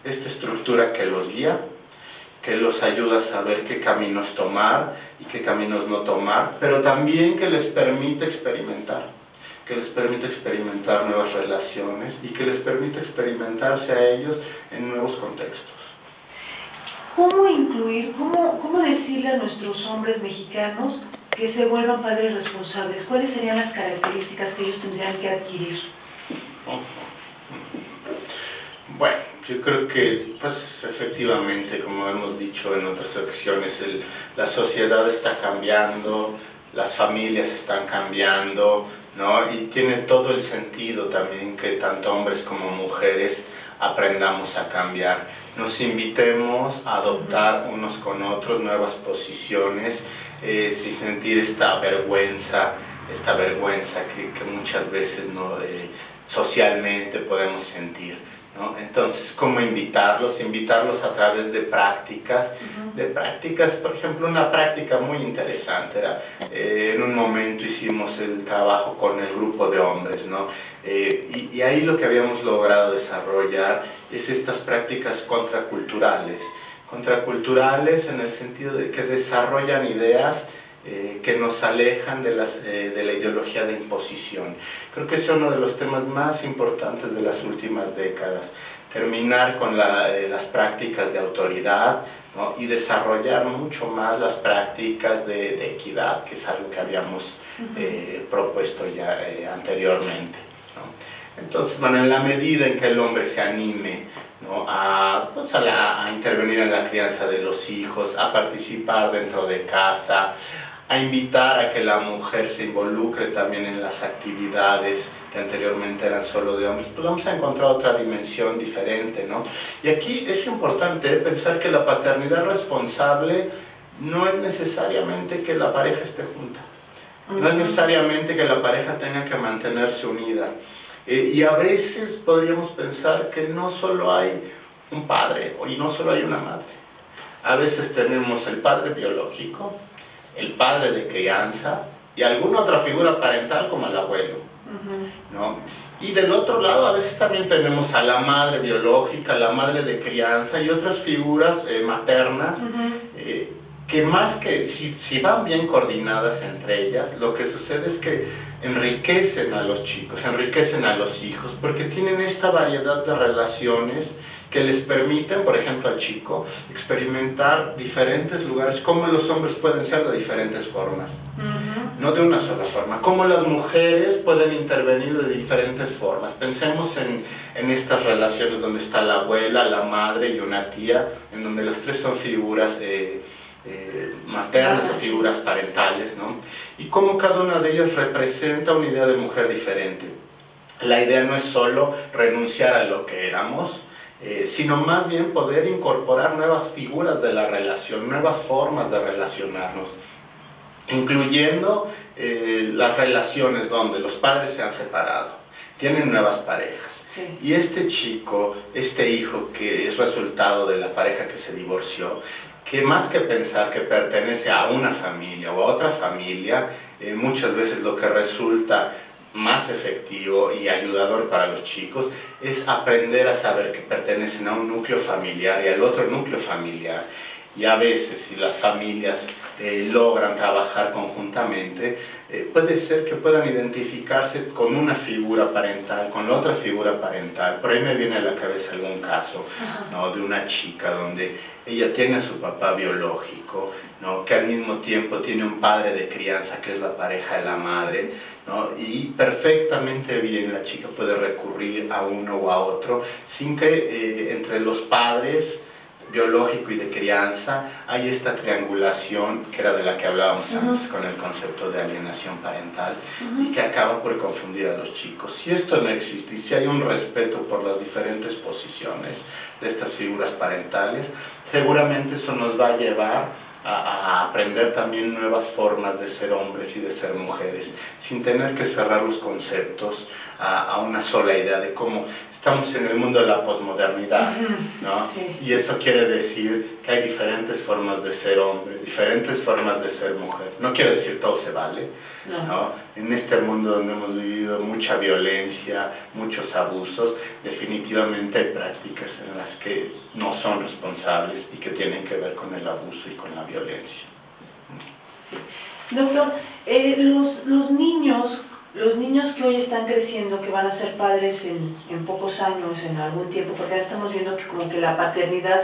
esta estructura que los guía, que los ayuda a saber qué caminos tomar y qué caminos no tomar, pero también que les permite experimentar nuevas relaciones y que les permite experimentarse a ellos en nuevos contextos. ¿Cómo incluir, cómo decirle a nuestros hombres mexicanos que se vuelvan padres responsables? ¿Cuáles serían las características que ellos tendrían que adquirir? Bueno, yo creo que, pues, efectivamente, como hemos dicho en otras ocasiones, la sociedad está cambiando, las familias están cambiando, ¿no? Y tiene todo el sentido también que tanto hombres como mujeres aprendamos a cambiar. Nos invitemos a adoptar unos con otros nuevas posiciones, sin sentir esta vergüenza que muchas veces no socialmente podemos sentir, ¿no? Entonces, ¿cómo invitarlos? Invitarlos a través de prácticas, por ejemplo, una práctica muy interesante era, en un momento hicimos el trabajo con el grupo de hombres, ¿no? Y ahí lo que habíamos logrado desarrollar es estas prácticas contraculturales en el sentido de que desarrollan ideas que nos alejan de la ideología de imposición. Creo que es uno de los temas más importantes de las últimas décadas, terminar con las prácticas de autoridad, ¿no? Y desarrollar mucho más las prácticas de equidad, que es algo que habíamos propuesto ya anteriormente, ¿no? Entonces, bueno, en la medida en que el hombre se anime, ¿no? a intervenir en la crianza de los hijos, a participar dentro de casa, a invitar a que la mujer se involucre también en las actividades que anteriormente eran solo de hombres, pues vamos a encontrar otra dimensión diferente, ¿no? Y aquí es importante pensar que la paternidad responsable no es necesariamente que la pareja esté junta, no es necesariamente que la pareja tenga que mantenerse unida. Y a veces podríamos pensar que no solo hay un padre y no solo hay una madre. A veces tenemos el padre biológico, el padre de crianza y alguna otra figura parental como el abuelo, ¿no? Y del otro lado a veces también tenemos a la madre biológica, la madre de crianza y otras figuras maternas que más que, si van bien coordinadas entre ellas, lo que sucede es que enriquecen a los chicos, enriquecen a los hijos, porque tienen esta variedad de relaciones que les permiten, por ejemplo, al chico, experimentar diferentes lugares, cómo los hombres pueden ser de diferentes formas, no de una sola forma, cómo las mujeres pueden intervenir de diferentes formas. Pensemos en estas relaciones donde está la abuela, la madre y una tía, en donde las tres son figuras maternas o figuras parentales, ¿no? Y cómo cada una de ellas representa una idea de mujer diferente. La idea no es solo renunciar a lo que éramos, sino más bien poder incorporar nuevas figuras de la relación, nuevas formas de relacionarnos, incluyendo las relaciones donde los padres se han separado, tienen nuevas parejas. Sí. Y este chico, este hijo que es resultado de la pareja que se divorció, que más que pensar que pertenece a una familia o a otra familia, muchas veces lo que resulta más efectivo y ayudador para los chicos es aprender a saber que pertenecen a un núcleo familiar y al otro núcleo familiar. Y a veces, si las familias logran trabajar conjuntamente, puede ser que puedan identificarse con una figura parental, con la otra figura parental. Por ahí me viene a la cabeza algún caso, ¿no? De una chica donde ella tiene a su papá biológico, ¿no? Que al mismo tiempo tiene un padre de crianza que es la pareja de la madre, ¿no? Y perfectamente bien la chica puede recurrir a uno o a otro sin que entre los padres biológico y de crianza hay esta triangulación que era de la que hablábamos antes con el concepto de alienación parental y que acaba por confundir a los chicos. Si esto no existe y si hay un respeto por las diferentes posiciones de estas figuras parentales, seguramente eso nos va a llevar a aprender también nuevas formas de ser hombres y de ser mujeres, sin tener que cerrar los conceptos a una sola idea de cómo estamos en el mundo de la posmodernidad, ¿no? Sí. Y eso quiere decir que hay diferentes formas de ser hombre, diferentes formas de ser mujer. No quiere decir todo se vale, ¿no? En este mundo donde hemos vivido mucha violencia, muchos abusos, definitivamente hay prácticas en las que no son responsables y que tienen que ver con el abuso y con la violencia. Doctor, los niños que hoy están creciendo, que van a ser padres en pocos años, en algún tiempo, porque ahora estamos viendo que como que la paternidad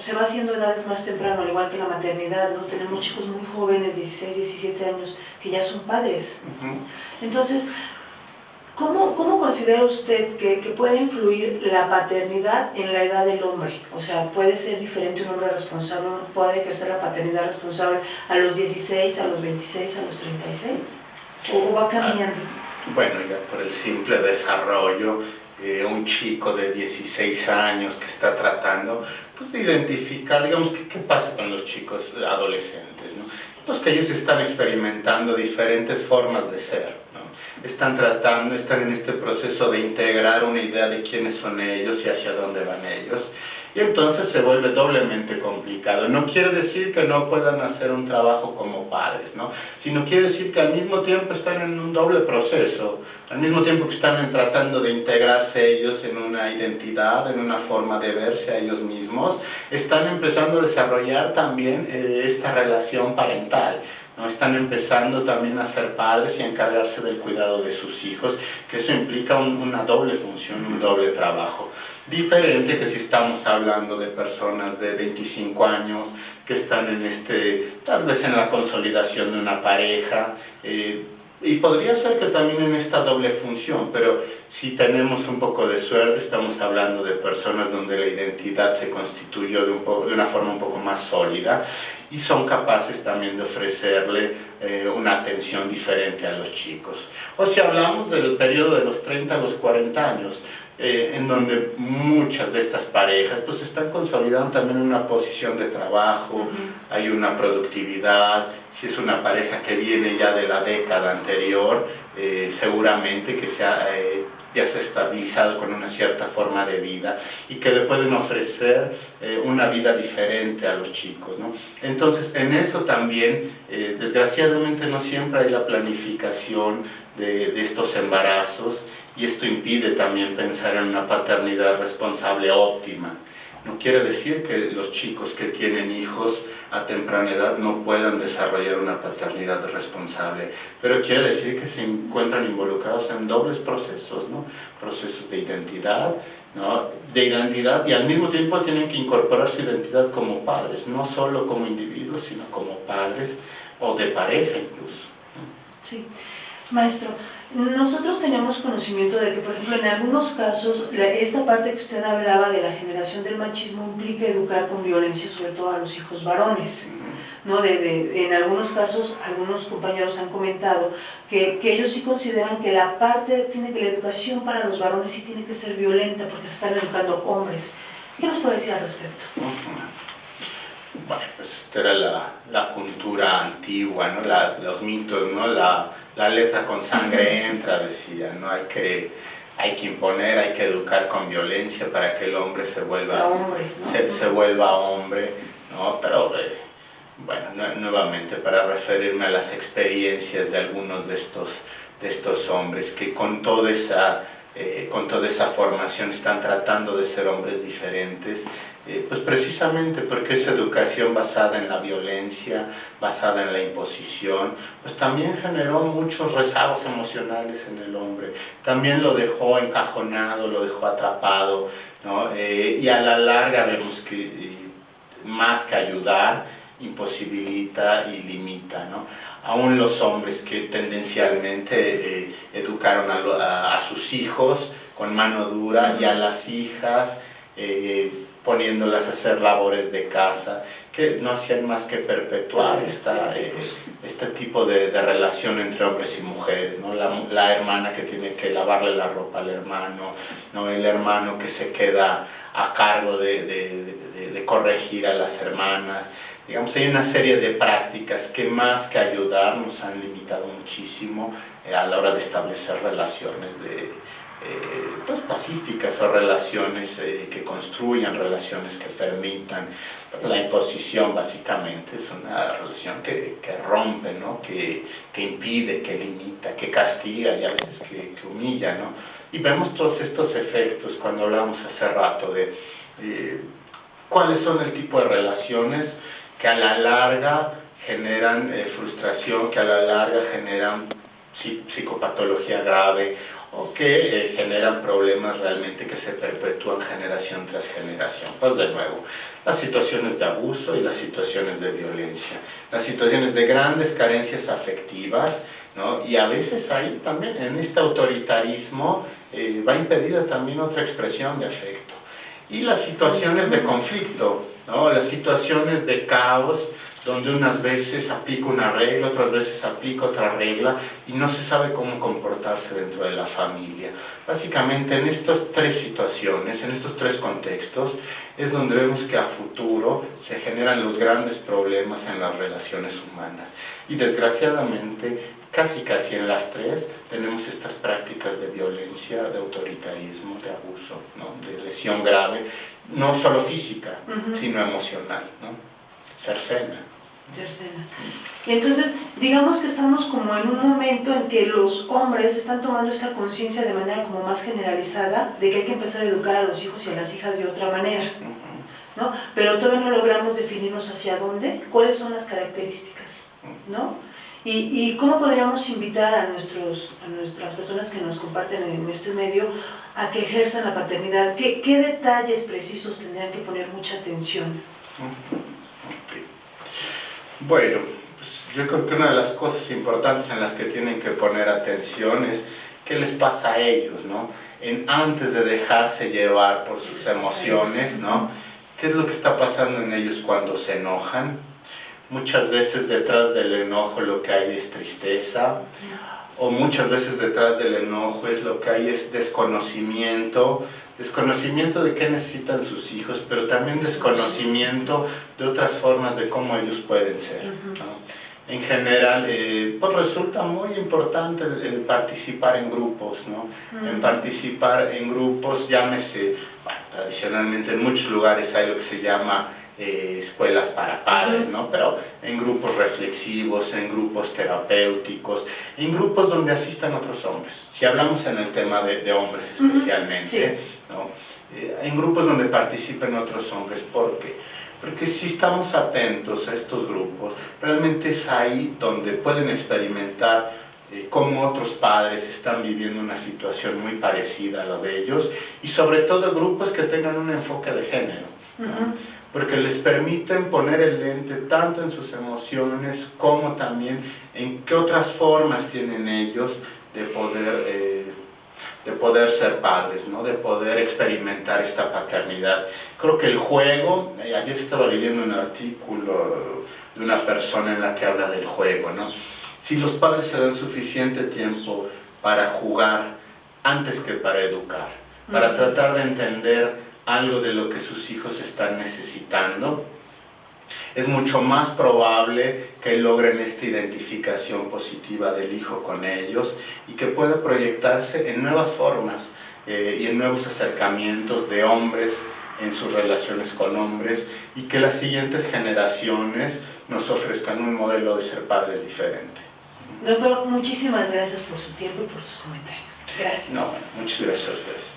se va haciendo edades más temprano, al igual que la maternidad, ¿no? Tenemos chicos muy jóvenes, 16, 17 años, que ya son padres. Entonces, ¿cómo considera usted que puede influir la paternidad en la edad del hombre? O sea, ¿puede ser diferente un hombre responsable, puede ejercer la paternidad responsable a los 16, a los 26, a los 36? ¿O va cambiando? Bueno, ya por el simple desarrollo, un chico de 16 años que está tratando, pues de identificar, digamos, qué pasa con los chicos adolescentes, ¿no? Pues que ellos están experimentando diferentes formas de ser, ¿no? Están en este proceso de integrar una idea de quiénes son ellos y hacia dónde van ellos. Y entonces se vuelve doblemente complicado. No quiere decir que no puedan hacer un trabajo como padres, ¿no? Sino quiere decir que al mismo tiempo están en un doble proceso, al mismo tiempo que están tratando de integrarse ellos en una identidad, en una forma de verse a ellos mismos, están empezando a desarrollar también esta relación parental, ¿no? Están empezando también a ser padres y a encargarse del cuidado de sus hijos, que eso implica una doble función, un doble trabajo. Diferente que si estamos hablando de personas de 25 años que están tal vez en la consolidación de una pareja, y podría ser que también en esta doble función, pero si tenemos un poco de suerte, estamos hablando de personas donde la identidad se constituyó de una forma un poco más sólida y son capaces también de ofrecerle una atención diferente a los chicos. O si hablamos del periodo de los 30 a los 40 años, en donde muchas de estas parejas pues están consolidando también una posición de trabajo, hay una productividad. Si es una pareja que viene ya de la década anterior, seguramente que ya se ha estabilizado con una cierta forma de vida y que le pueden ofrecer una vida diferente a los chicos, ¿no? Entonces, en eso también, desgraciadamente no siempre hay la planificación de estos embarazos, y esto impide también pensar en una paternidad responsable óptima. No quiere decir que los chicos que tienen hijos a temprana edad no puedan desarrollar una paternidad responsable, pero quiere decir que se encuentran involucrados en dobles procesos, ¿no? Procesos de identidad, ¿no? De identidad, y al mismo tiempo tienen que incorporar su identidad como padres, no solo como individuos, sino como padres o de pareja incluso, ¿no? Sí. Maestro, nosotros tenemos conocimiento de que, por ejemplo, en algunos casos, esta parte que usted hablaba de la generación del machismo implica educar con violencia, sobre todo a los hijos varones, ¿no? En algunos casos, algunos compañeros han comentado que ellos sí consideran que la educación para los varones sí tiene que ser violenta porque se están educando hombres. ¿Qué nos puede decir al respecto? Bueno, pues esta era la cultura antigua, ¿no? Los mitos, ¿no? La letra con sangre entra, decía, ¿no? Hay que imponer, hay que educar con violencia para que el hombre se vuelva hombre, ¿no? se vuelva hombre, ¿no? Pero bueno, nuevamente para referirme a las experiencias de algunos de estos hombres que con toda esa formación están tratando de ser hombres diferentes, pues precisamente porque esa educación basada en la violencia, basada en la imposición, pues también generó muchos rezagos emocionales en el hombre, también lo dejó encajonado, lo dejó atrapado, ¿no? Y a la larga vemos que más que ayudar, imposibilita y limita, ¿no? Aún los hombres que tendencialmente educaron a sus hijos con mano dura y a las hijas poniéndolas a hacer labores de casa, que no hacían más que perpetuar este tipo de relación entre hombres y mujeres, ¿no? La hermana que tiene que lavarle la ropa al hermano, ¿no? El hermano que se queda a cargo de corregir a las hermanas. Digamos, hay una serie de prácticas que más que ayudar nos han limitado muchísimo a la hora de establecer relaciones pues pacíficas, o relaciones que construyan, relaciones que permitan. La imposición básicamente es una relación que rompe, ¿no? Que impide, que limita, que castiga y a veces que humilla, ¿no? Y vemos todos estos efectos cuando hablamos hace rato de cuáles son el tipo de relaciones que a la larga generan frustración, que a la larga generan psicopatología grave, o que generan problemas realmente que se perpetúan generación tras generación. Pues de nuevo, las situaciones de abuso y las situaciones de violencia, las situaciones de grandes carencias afectivas, ¿no? Y a veces ahí también, en este autoritarismo, va impedida también otra expresión de afecto. Y las situaciones de conflicto, ¿no? Las situaciones de caos, donde unas veces aplica una regla, otras veces aplica otra regla, y no se sabe cómo comportarse dentro de la familia. Básicamente en estas tres situaciones, en estos tres contextos, es donde vemos que a futuro se generan los grandes problemas en las relaciones humanas. Y desgraciadamente, casi en las tres, tenemos estas prácticas de violencia, de autoritarismo, de abuso, ¿no? De lesión grave, no solo física, sino emocional, ¿no? Cercena. Y entonces, digamos que estamos como en un momento en que los hombres están tomando esta conciencia de manera como más generalizada de que hay que empezar a educar a los hijos y a las hijas de otra manera, ¿no? Pero todavía no logramos definirnos hacia dónde, cuáles son las características, ¿no? Y cómo podríamos invitar a nuestras personas que nos comparten en este medio a que ejerzan la paternidad. ¿Qué detalles precisos tendrían que poner mucha atención? Bueno, pues yo creo que una de las cosas importantes en las que tienen que poner atención es qué les pasa a ellos, ¿no? Antes de dejarse llevar por sus emociones, ¿no? ¿Qué es lo que está pasando en ellos cuando se enojan? Muchas veces detrás del enojo lo que hay es tristeza, o muchas veces detrás del enojo lo que hay es desconocimiento de qué necesitan sus hijos, pero también desconocimiento de otras formas de cómo ellos pueden ser, ¿no? En general, pues resulta muy importante el participar en grupos, ¿no? En participar en grupos, llámese, tradicionalmente en muchos lugares hay lo que se llama escuelas para padres, ¿no? Pero en grupos reflexivos, en grupos terapéuticos, en grupos donde asistan otros hombres. Si hablamos en el tema de hombres especialmente, ¿no? En grupos donde participen otros hombres. ¿Por qué? Porque si estamos atentos a estos grupos, realmente es ahí donde pueden experimentar cómo otros padres están viviendo una situación muy parecida a la de ellos, y sobre todo grupos que tengan un enfoque de género, ¿no? Porque les permiten poner el lente tanto en sus emociones como también en qué otras formas tienen ellos de poder ser padres, ¿no? De poder experimentar esta paternidad. Creo que el juego, ayer estaba leyendo un artículo de una persona en la que habla del juego, ¿no? Si los padres se dan suficiente tiempo para jugar antes que para educar, para tratar de entender algo de lo que sus hijos están necesitando, es mucho más probable que logren esta identificación positiva del hijo con ellos y que pueda proyectarse en nuevas formas y en nuevos acercamientos de hombres en sus relaciones con hombres, y que las siguientes generaciones nos ofrezcan un modelo de ser padres diferente. Doctor, muchísimas gracias por su tiempo y por sus comentarios. Gracias. No, muchas gracias a ustedes.